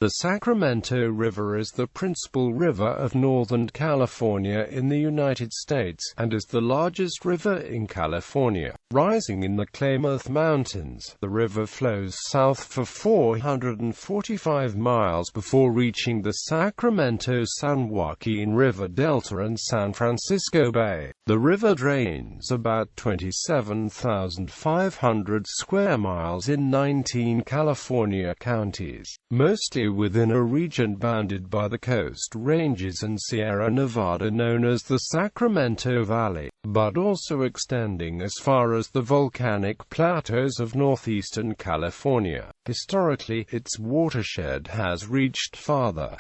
The Sacramento River is the principal river of Northern California in the United States, and is the largest river in California. Rising in the Klamath Mountains, the river flows south for 445 miles before reaching the Sacramento-San Joaquin River Delta and San Francisco Bay. The river drains about 27,500 square miles in 19 California counties, mostly within a region bounded by the Coast Ranges and Sierra Nevada known as the Sacramento Valley, but also extending as far as the volcanic plateaus of northeastern California. Historically, its watershed has reached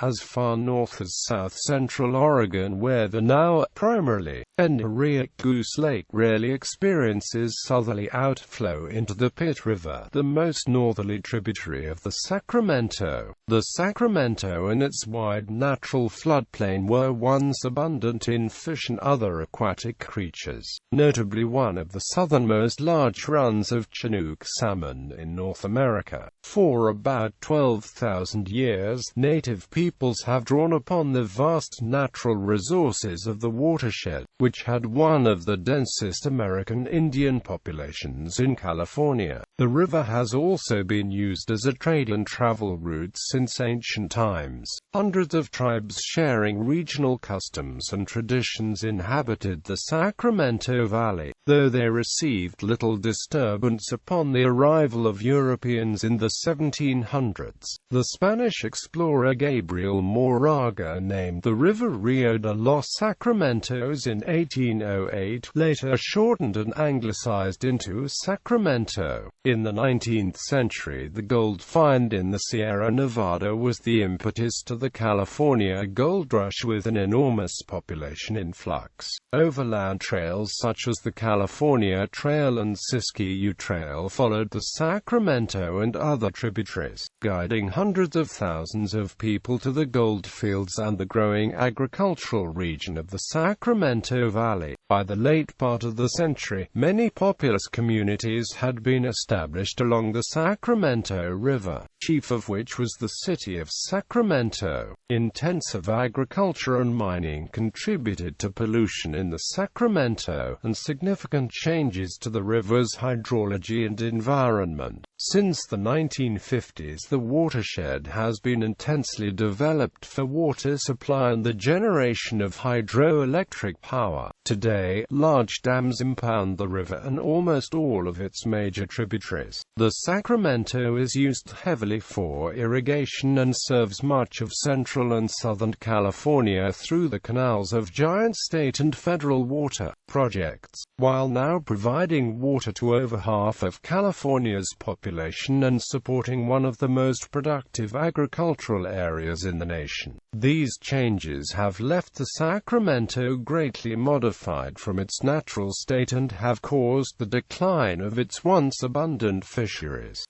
as far north as south-central Oregon, where the now primarily endorheic Goose Lake rarely experiences southerly outflow into the Pitt River, the most northerly tributary of the Sacramento. The Sacramento and its wide natural floodplain were once abundant in fish and other aquatic creatures, notably one of the southernmost large runs of Chinook salmon in North America. For about 12,000 years, native peoples have drawn upon the vast natural resources of the watershed, which had one of the densest American Indian populations in California. The river has also been used as a trade and travel route since ancient times. Hundreds of tribes sharing regional customs and traditions inhabited the Sacramento Valley, though they received little disturbance upon the arrival of Europeans in the 1700s. The Spanish explorer Gabriel Moraga named the river Rio de los Sacramentos in 1808, later shortened and anglicized into Sacramento. In the 19th century, the gold find in the Sierra Nevada was the impetus to the California gold rush, with an enormous population in flux. Overland trails such as the California Trail and Siskiyou Trail followed the Sacramento and other tributaries, guiding hundreds of thousands of people to the gold fields and the growing agricultural region of the Sacramento Valley. By the late part of the century, many populous communities had been established along the Sacramento River, chief of which was the city of Sacramento. Intensive agriculture and mining contributed to pollution in the Sacramento, and significant changes to the river's hydrology and environment. Since the 1950s, the watershed has been intensely developed for water supply and the generation of hydroelectric power. Today, large dams impound the river and almost all of its major tributaries. The Sacramento is used heavily for irrigation and serves much of central and southern California through the canals of giant state and federal water projects, while now providing water to over half of California's population and supporting one of the most productive agricultural areas in the nation. These changes have left the Sacramento greatly modified from its natural state and have caused the decline of its once abundant fisheries.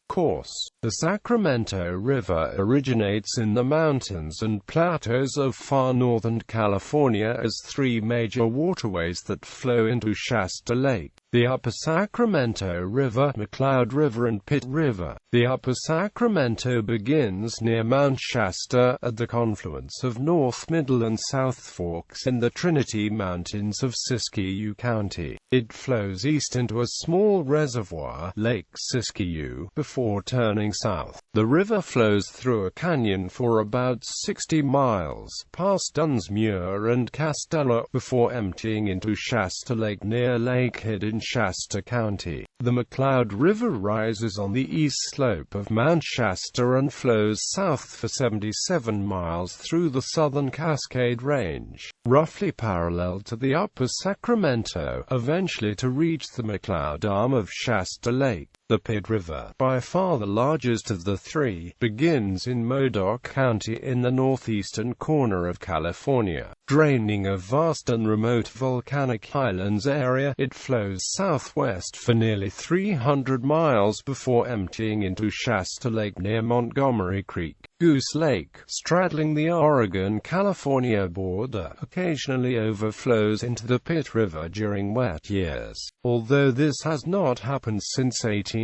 The Sacramento River originates in the mountains and plateaus of far northern California as three major waterways that flow into Shasta Lake: the Upper Sacramento River, McCloud River and Pitt River. The Upper Sacramento begins near Mount Shasta, at the confluence of North, Middle and South Forks in the Trinity Mountains of Siskiyou County. It flows east into a small reservoir, Lake Siskiyou, before turning south. The river flows through a canyon for about 60 miles, past Dunsmuir and Castello, before emptying into Shasta Lake near Lakehead in Shasta County. The McCloud River rises on the east slope of Mount Shasta and flows south for 77 miles through the southern Cascade Range, roughly parallel to the Upper Sacramento, eventually to reach the McCloud arm of Shasta Lake. The Pitt River, by far the largest of the three, begins in Modoc County in the northeastern corner of California. Draining a vast and remote volcanic highlands area, it flows southwest for nearly 300 miles before emptying into Shasta Lake near Montgomery Creek. Goose Lake, straddling the Oregon-California border, occasionally overflows into the Pitt River during wet years, although this has not happened since 1881.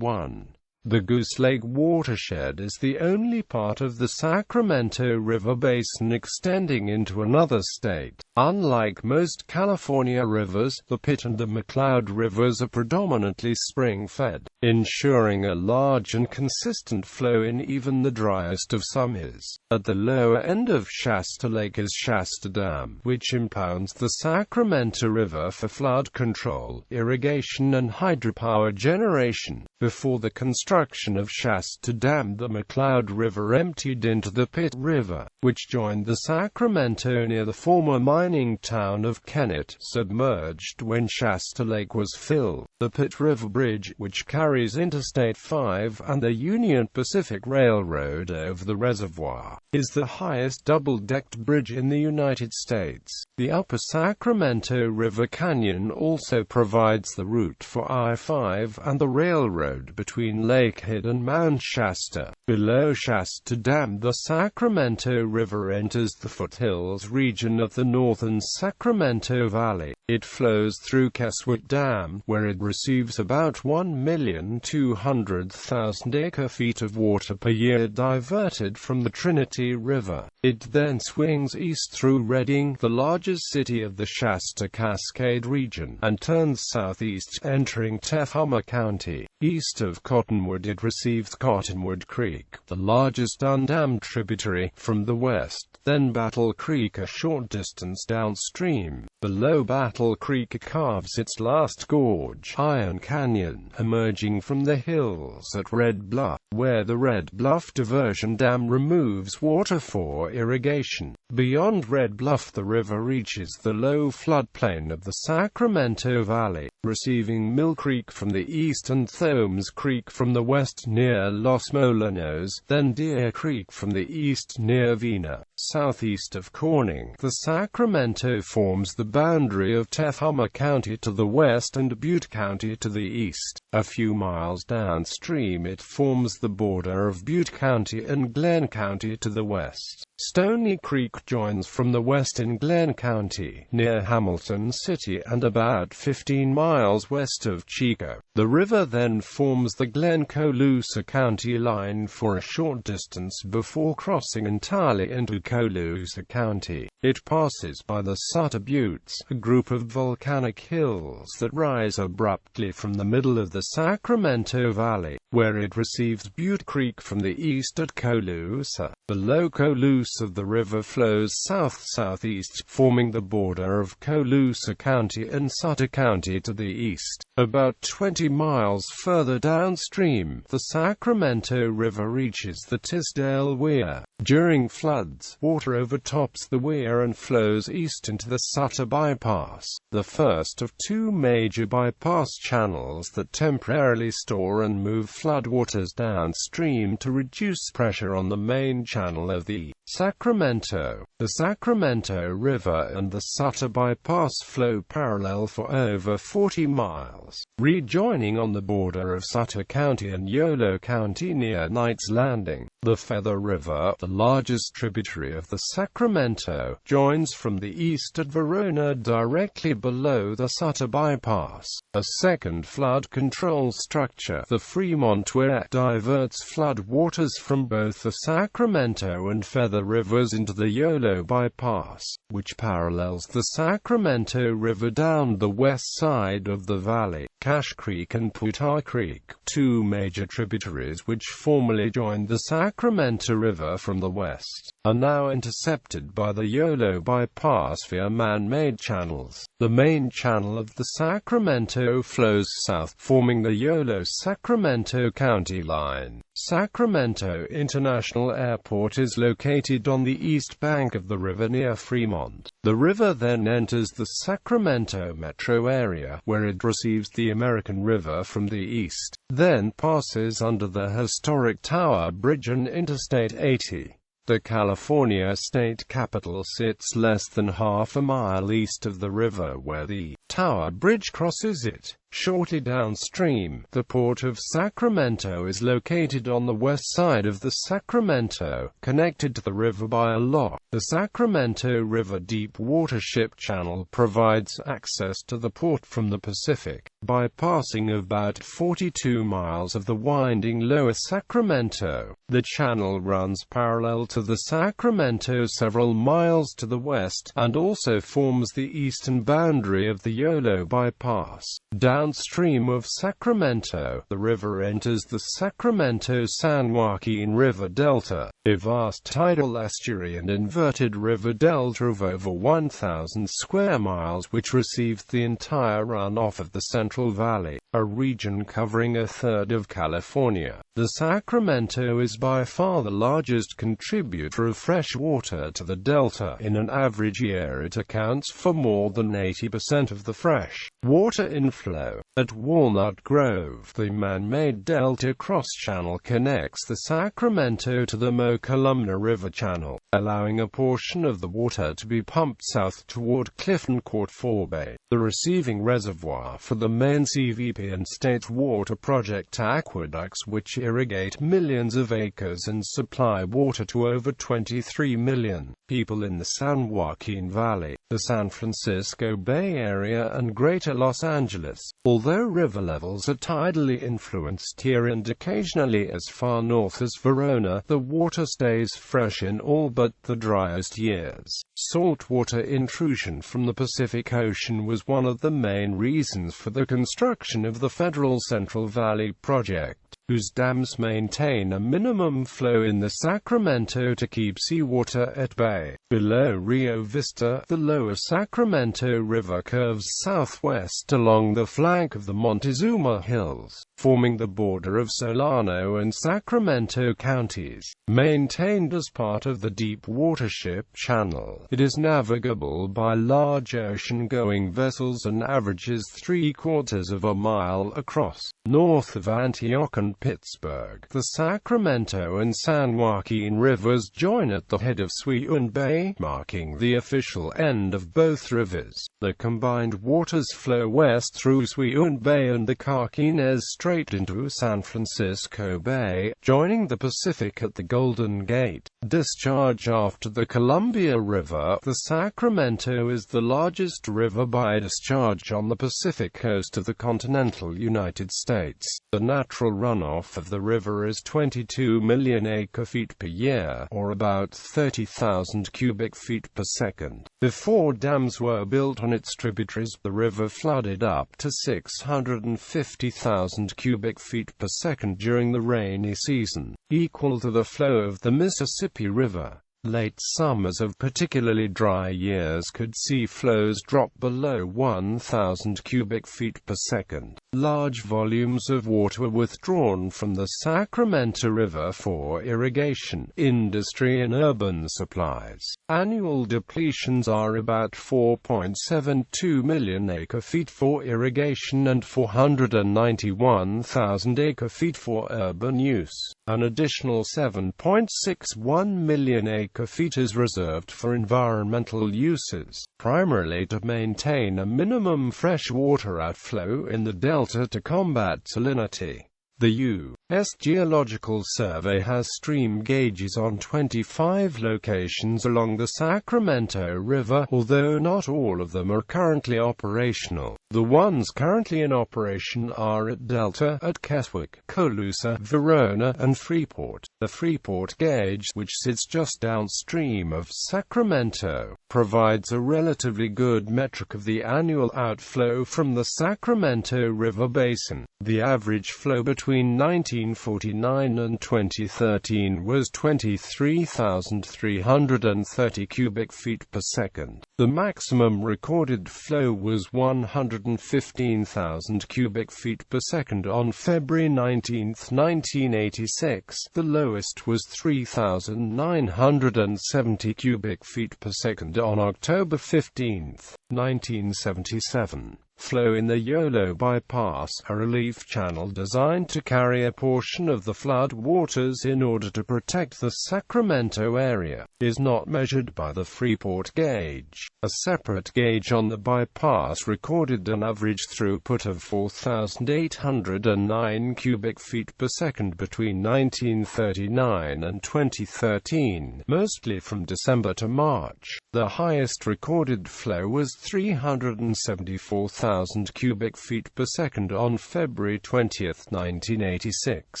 The Goose Lake watershed is the only part of the Sacramento River basin extending into another state. Unlike most California rivers, the Pitt and the McCloud rivers are predominantly spring-fed, ensuring a large and consistent flow in even the driest of summers. At the lower end of Shasta Lake is Shasta Dam, which impounds the Sacramento River for flood control, irrigation and hydropower generation. Before the construction of Shasta Dam, the McCloud River emptied into the Pitt River, which joined the Sacramento near the former mining town of Kennett, submerged when Shasta Lake was filled. The Pitt River Bridge, which carries Interstate 5 and the Union Pacific Railroad over the reservoir, is the highest double-decked bridge in the United States. The Upper Sacramento River Canyon also provides the route for I-5 and the railroad between Lakehead and Mount Shasta. Below Shasta Dam, the Sacramento River enters the foothills region of the northern Sacramento Valley. It flows through Keswick Dam, where it receives about 1,200,000 acre-feet of water per year diverted from the Trinity River. It then swings east through Redding, the largest city of the Shasta Cascade region, and turns southeast, entering Tehama County. East of Cottonwood it receives Cottonwood Creek, the largest undammed tributary, from the west, then Battle Creek a short distance downstream. Below Battle Creek carves its last gorge, Iron Canyon, emerging from the hills at Red Bluff, where the Red Bluff Diversion Dam removes water for irrigation. Beyond Red Bluff the river reaches the low floodplain of the Sacramento Valley, receiving Mill Creek from the east and Thomes Creek from the west near Los Molinos, then Deer Creek from the east near Vina. Southeast of Corning, the Sacramento forms the boundary of Tehama County to the west and Butte County to the east. A few miles downstream it forms the border of Butte County and Glenn County to the west. Stony Creek joins from the west in Glenn County, near Hamilton City and about 15 miles west of Chico. The river then forms the Glen-Colusa County line for a short distance before crossing entirely into Colusa County. It passes by the Sutter Buttes, a group of volcanic hills that rise abruptly from the middle of the Sacramento Valley, where it receives Butte Creek from the east at Colusa. Below Colusa the river flows south-southeast, forming the border of Colusa County and Sutter County to the east. About 20 miles further downstream, the Sacramento River reaches the Tisdale Weir. During floods, water overtops the weir and flows east into the Sutter Bypass, the first of two major bypass channels that temporarily store and move floodwaters downstream to reduce pressure on the main channel of the Sacramento. The Sacramento River and the Sutter Bypass flow parallel for over 40 miles, rejoining on the border of Sutter County and Yolo County near Knight's Landing. The Feather River, the largest tributary of the Sacramento, joins from the east at Verona directly below the Sutter Bypass. A second flood control structure, the Fremont Weir, diverts flood waters from both the Sacramento and Feather Rivers into the Yolo Bypass, which parallels the Sacramento River down the west side of the valley. Cache Creek and Putah Creek, two major tributaries which formerly joined the Sacramento River from the west, are now intercepted by the Yolo Bypass via man-made channels. The main channel of the Sacramento flows south, forming the Yolo-Sacramento County line. Sacramento International Airport is located on the east bank of the river near Fremont. The river then enters the Sacramento metro area, where it receives the American River from the east, then passes under the historic Tower Bridge and Interstate 80. The California state capital sits less than half a mile east of the river where the Tower Bridge crosses it. Shortly downstream, the port of Sacramento is located on the west side of the Sacramento, connected to the river by a lock. The Sacramento River deep watership channel provides access to the port from the Pacific, bypassing about 42 miles of the winding lower Sacramento. The channel runs parallel to the Sacramento several miles to the west, and also forms the eastern boundary of the Yolo bypass. Downstream of Sacramento, the river enters the Sacramento-San Joaquin River Delta, a vast tidal estuary and inverted river delta of over 1,000 square miles which receives the entire runoff of the Central Valley, a region covering a third of California. The Sacramento is by far the largest contributor of fresh water to the delta. In an average year it accounts for more than 80% of the fresh water inflow. At Walnut Grove, the man-made delta cross-channel connects the Sacramento to the Columna River channel, allowing a portion of the water to be pumped south toward Clifton Court Bay, the receiving reservoir for the main CVP and state water project aqueducts which irrigate millions of acres and supply water to over 23 million people in the San Joaquin Valley, the San Francisco Bay Area and Greater Los Angeles. Although river levels are tidally influenced here and occasionally as far north as Verona, the water stays fresh in all but the driest years. Saltwater intrusion from the Pacific Ocean was one of the main reasons for the construction of the federal Central Valley Project, whose dams maintain a minimum flow in the Sacramento to keep seawater at bay. Below Rio Vista, the lower Sacramento River curves southwest along the flank of the Montezuma Hills, forming the border of Solano and Sacramento counties. Maintained as part of the deep watership channel, it is navigable by large ocean-going vessels and averages 3/4 of a mile across. North of Antioch and Pittsburgh, the Sacramento and San Joaquin Rivers join at the head of Sweetwater Bay, marking the official end of both rivers. The combined waters flow west through Sweetwater Bay and the Carquinez Strait into San Francisco Bay, joining the Pacific at the Golden Gate. Discharge after the Columbia River, the Sacramento is the largest river by discharge on the Pacific coast of the continental United States. The natural runoff of the river is 22 million acre-feet per year, or about 30,000 cubic feet per second. Before dams were built on its tributaries, the river flooded up to 650,000 cubic feet per second during the rainy season, equal to the flow of the Mississippi River. Late summers of particularly dry years could see flows drop below 1,000 cubic feet per second. Large volumes of water were withdrawn from the Sacramento River for irrigation, industry and urban supplies. Annual depletions are about 4.72 million acre-feet for irrigation and 491,000 acre-feet for urban use. An additional 7.61 million acre-feet is reserved for environmental uses, primarily to maintain a minimum freshwater outflow in the delta to combat salinity. The U.S. Geological Survey has stream gauges on 25 locations along the Sacramento River, although not all of them are currently operational. The ones currently in operation are at Delta, at Keswick, Colusa, Verona, and Freeport. The Freeport gauge, which sits just downstream of Sacramento, provides a relatively good metric of the annual outflow from the Sacramento River basin. The average flow between 1949 and 2013 was 23,330 cubic feet per second. The maximum recorded flow was 115,000 cubic feet per second on February 19, 1986. The lowest was 3,970 cubic feet per second on October 15, 1977. flow in the Yolo Bypass, a relief channel designed to carry a portion of the flood waters in order to protect the Sacramento area, is not measured by the Freeport gauge. A separate gauge on the bypass recorded an average throughput of 4,809 cubic feet per second between 1939 and 2013, mostly from December to March. The highest recorded flow was 374,000 cubic feet per second on February 20, 1986.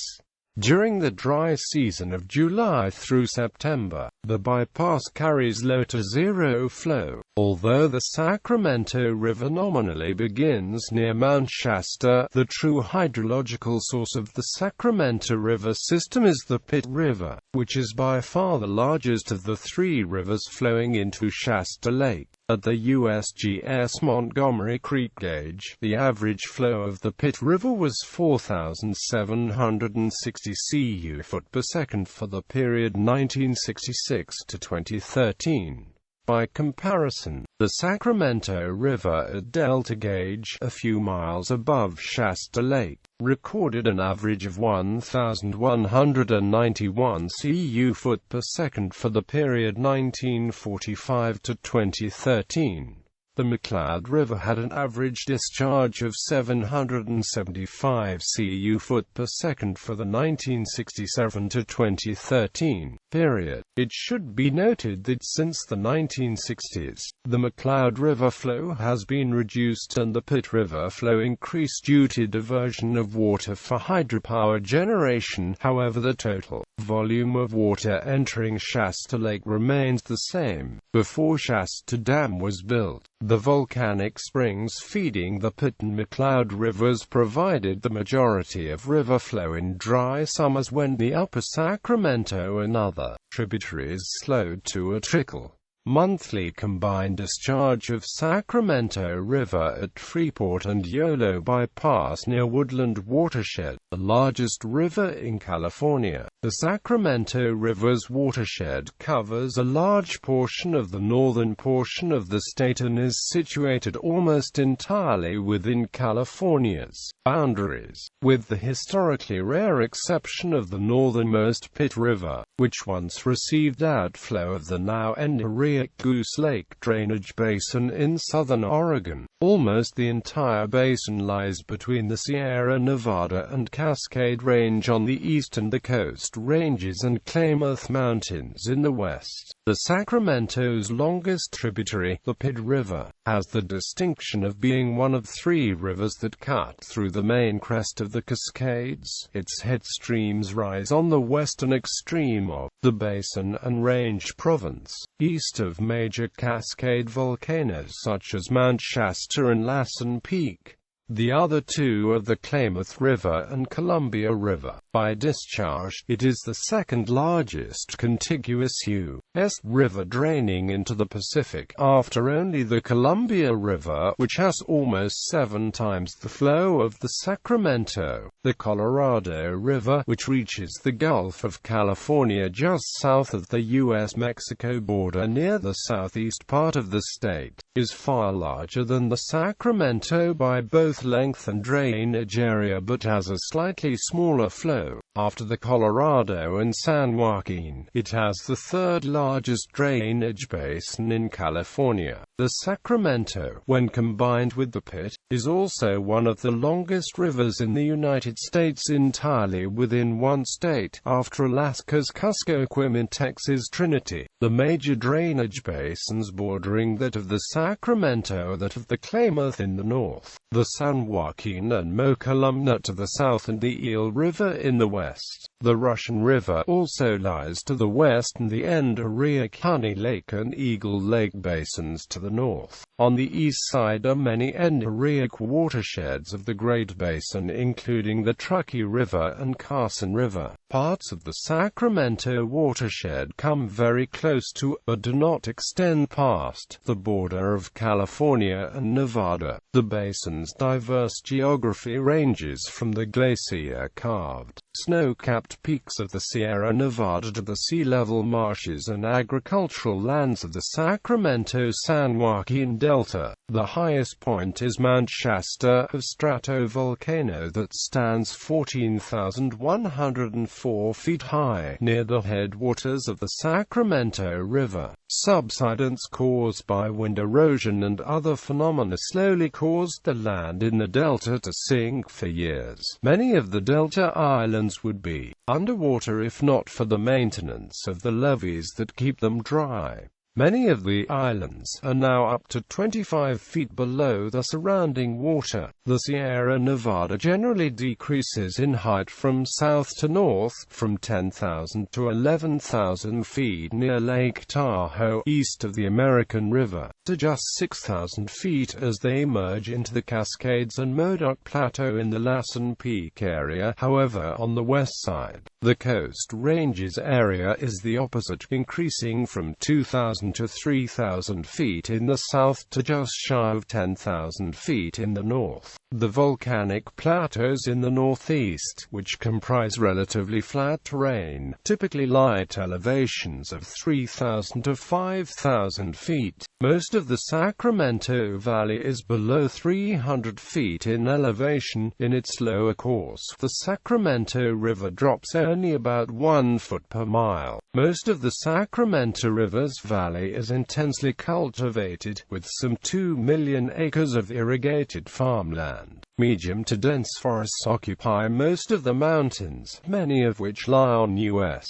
During the dry season of July through September, the bypass carries low to zero flow, although the Sacramento River nominally begins near Mount Shasta. The true hydrological source of the Sacramento River system is the Pitt River, which is by far the largest of the three rivers flowing into Shasta Lake. At the USGS Montgomery Creek gauge, the average flow of the Pitt River was 4,760 cu/foot per second for the period 1966 to 2013. By comparison, the Sacramento River at Delta gauge, a few miles above Shasta Lake, recorded an average of 1,191 cu/foot per second for the period 1945 to 2013. The McCloud River had an average discharge of 775 cu/foot per second for the 1967 to 2013 period. It should be noted that since the 1960s, the McCloud River flow has been reduced and the Pitt River flow increased due to diversion of water for hydropower generation. However, the total volume of water entering Shasta Lake remains the same. Before Shasta Dam was built, the volcanic springs feeding the Pitt and McCloud rivers provided the majority of river flow in dry summers when the upper Sacramento and other tributaries slowed to a trickle. Monthly combined discharge of Sacramento River at Freeport and Yolo Bypass near Woodland Watershed, the largest river in California. The Sacramento River's watershed covers a large portion of the northern portion of the state and is situated almost entirely within California's boundaries, with the historically rare exception of the northernmost Pitt River, which once received outflow of the now endorheic Goose Lake drainage basin in southern Oregon. Almost the entire basin lies between the Sierra Nevada and Cascade Range on the east and the Coast Ranges and Klamath Mountains in the west. The Sacramento's longest tributary, the Pitt River, has the distinction of being one of three rivers that cut through the main crest of the Cascades. Its head streams rise on the western extreme of the Basin and Range Province, east of major Cascade volcanoes such as Mount Shasta and Lassen Peak. The other two are the Klamath River and Columbia River. By discharge, it is the second largest contiguous U.S. river draining into the Pacific, after only the Columbia River, which has almost 7 times the flow of the Sacramento. The Colorado River, which reaches the Gulf of California just south of the U.S.-Mexico border near the southeast part of the state, is far larger than the Sacramento by both length and drainage area but has a slightly smaller flow. After the Colorado and San Joaquin, it has the third largest drainage basin in California. The Sacramento, when combined with the Pitt, is also one of the longest rivers in the United States entirely within one state, after Alaska's Kuskokwim and Texas' Trinity. The major drainage basins bordering that of the Sacramento are that of the Klamath in the north, the San Joaquin and Mokelumne to the south and the Eel River in the west. The Russian River also lies to the west and the endorheic Honey Lake and Eagle Lake basins to the north. On the east side are many endorheic watersheds of the Great Basin including the Truckee River and Carson River. Parts of the Sacramento watershed come very close to, but do not extend past, the border of California and Nevada. The basin's diverse geography ranges from the glacier-carved, snow-capped snow-capped peaks of the Sierra Nevada to the sea-level marshes and agricultural lands of the Sacramento-San Joaquin Delta. The highest point is Mount Shasta, a stratovolcano that stands 14,104 feet high, near the headwaters of the Sacramento River. Subsidence caused by wind erosion and other phenomena slowly caused the land in the delta to sink for years. Many of the delta islands would be underwater if not for the maintenance of the levees that keep them dry. Many of the islands are now up to 25 feet below the surrounding water. The Sierra Nevada generally decreases in height from south to north, from 10,000 to 11,000 feet near Lake Tahoe, east of the American River, to just 6,000 feet as they merge into the Cascades and Modoc Plateau in the Lassen Peak area. However, on the west side, the Coast Ranges area is the opposite, increasing from 2,000 to 3,000 feet in the south to just shy of 10,000 feet in the north. The volcanic plateaus in the northeast, which comprise relatively flat terrain, typically lie at elevations of 3,000 to 5,000 feet. Most of the Sacramento Valley is below 300 feet in elevation. In its lower course, the Sacramento River drops only about 1 foot per mile. Most of the Sacramento River's valley is intensely cultivated, with some 2 million acres of irrigated farmland. Medium to dense forests occupy most of the mountains, many of which lie on U.S.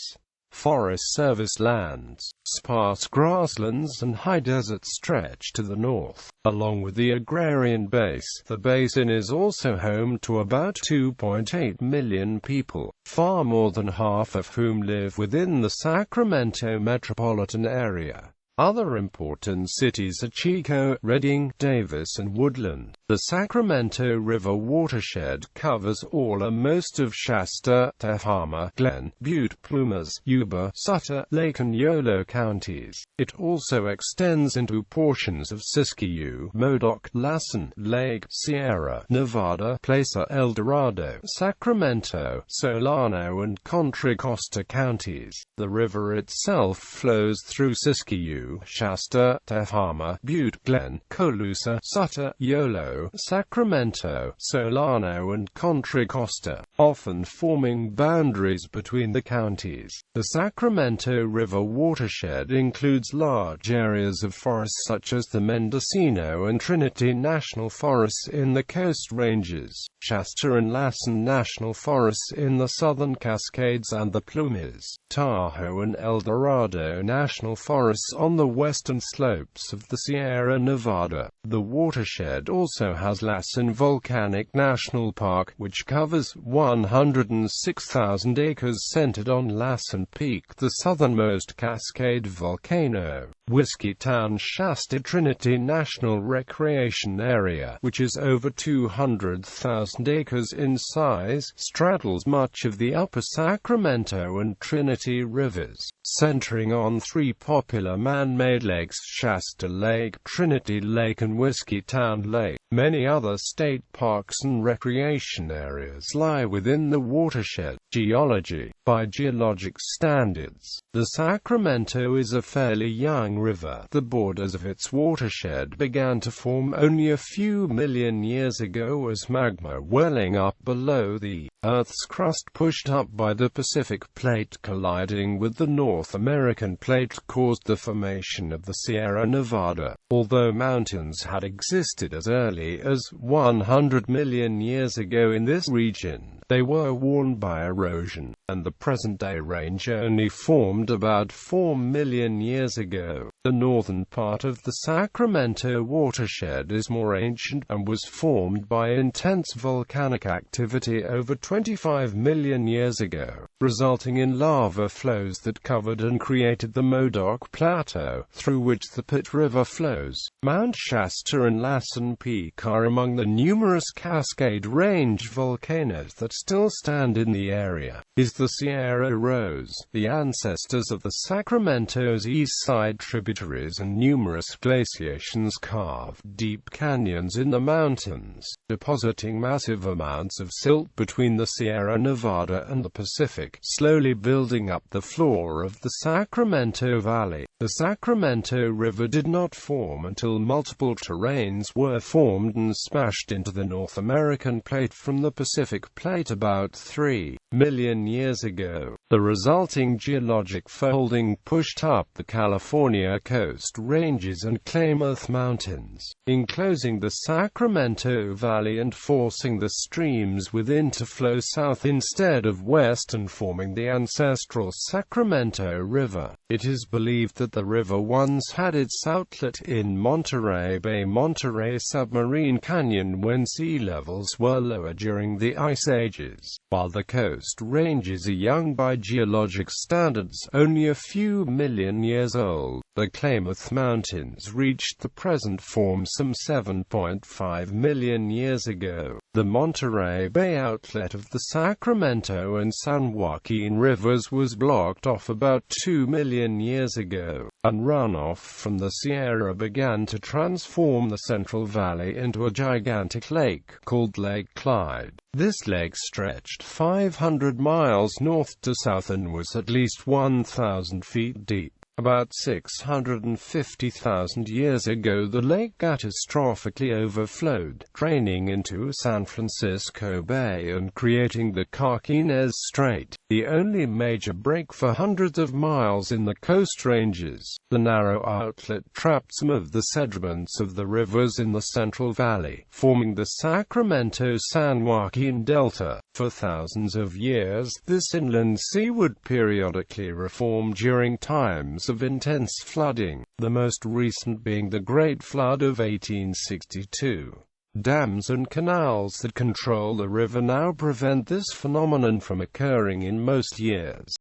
Forest Service lands. Sparse grasslands and high deserts stretch to the north. Along with the agrarian base, the basin is also home to about 2.8 million people, far more than half of whom live within the Sacramento metropolitan area. Other important cities are Chico, Redding, Davis and Woodland. The Sacramento River watershed covers all or most of Shasta, Tehama, Glen, Butte, Plumas, Yuba, Sutter, Lake and Yolo counties. It also extends into portions of Siskiyou, Modoc, Lassen, Lake, Sierra Nevada, Placer, El Dorado, Sacramento, Solano and Contra Costa counties. The river itself flows through Siskiyou, Shasta, Tehama, Butte, Glen, Colusa, Sutter, Yolo, Sacramento, Solano and Contra Costa, often forming boundaries between the counties. The Sacramento River watershed includes large areas of forests such as the Mendocino and Trinity National Forests in the Coast Ranges, Shasta and Lassen National Forests in the Southern Cascades and the Plumas, Tahoe and El Dorado National Forests on the western slopes of the Sierra Nevada. The watershed also has Lassen Volcanic National Park, which covers 106,000 acres centered on Lassen Peak, the southernmost Cascade volcano. Whiskeytown Shasta Trinity National Recreation Area, which is over 200,000 acres in size, straddles much of the upper Sacramento and Trinity rivers, centering on 3 popular man-made lakes: Shasta Lake, Trinity Lake and Whiskeytown Lake. Many other state parks and recreation areas lie within the watershed. Geology. By geologic standards, the Sacramento is a fairly young river. The borders of its watershed began to form only a few million years ago as magma welling up below the Earth's crust pushed up by the Pacific Plate colliding with the North American Plate caused the formation of the Sierra Nevada. Although mountains had existed as early as 100 million years ago in this region, they were worn by erosion, and the present-day range only formed about 4 million years ago. The northern part of the Sacramento watershed is more ancient, and was formed by intense volcanic activity over 25 million years ago, resulting in lava flows that covered and created the Modoc Plateau, through which the Pitt River flows. Mount Shasta and Lassen Peak are among the numerous Cascade Range volcanoes that still stand in the area. Is the Sierra Rose, the ancestors of the Sacramento's east side tributaries, and numerous glaciations carved deep canyons in the mountains, depositing massive amounts of silt between the Sierra Nevada and the Pacific, slowly building up the floor of the Sacramento Valley. The Sacramento River did not form until multiple terranes were formed and smashed into the North American plate from the Pacific plate about 3 million years ago. The resulting geologic folding pushed up the California coast ranges and Klamath Mountains, enclosing the Sacramento Valley and forcing the streams within to flow south instead of west and forming the ancestral Sacramento River. It is believed that the river once had its outlet in Monterey Bay, Monterey Submarine Canyon, when sea levels were lower during the Ice Ages. While the coast ranges are young by geologic standards, only a few million years old, the Klamath Mountains reached the present form some 7.5 million years ago. The Monterey Bay outlet of the Sacramento and San Joaquin rivers was blocked off about 2 million years ago, and runoff from the Sierra began to transform the Central Valley into a gigantic lake called Lake Clyde. This lake stretched 500 miles north to south and was at least 1,000 feet deep. About 650,000 years ago, the lake catastrophically overflowed, draining into San Francisco Bay and creating the Carquinez Strait, the only major break for hundreds of miles in the Coast Ranges. The narrow outlet trapped some of the sediments of the rivers in the Central Valley, forming the Sacramento-San Joaquin Delta. For thousands of years, this inland sea would periodically reform during times of intense flooding, the most recent being the Great Flood of 1862. Dams and canals that control the river now prevent this phenomenon from occurring in most years.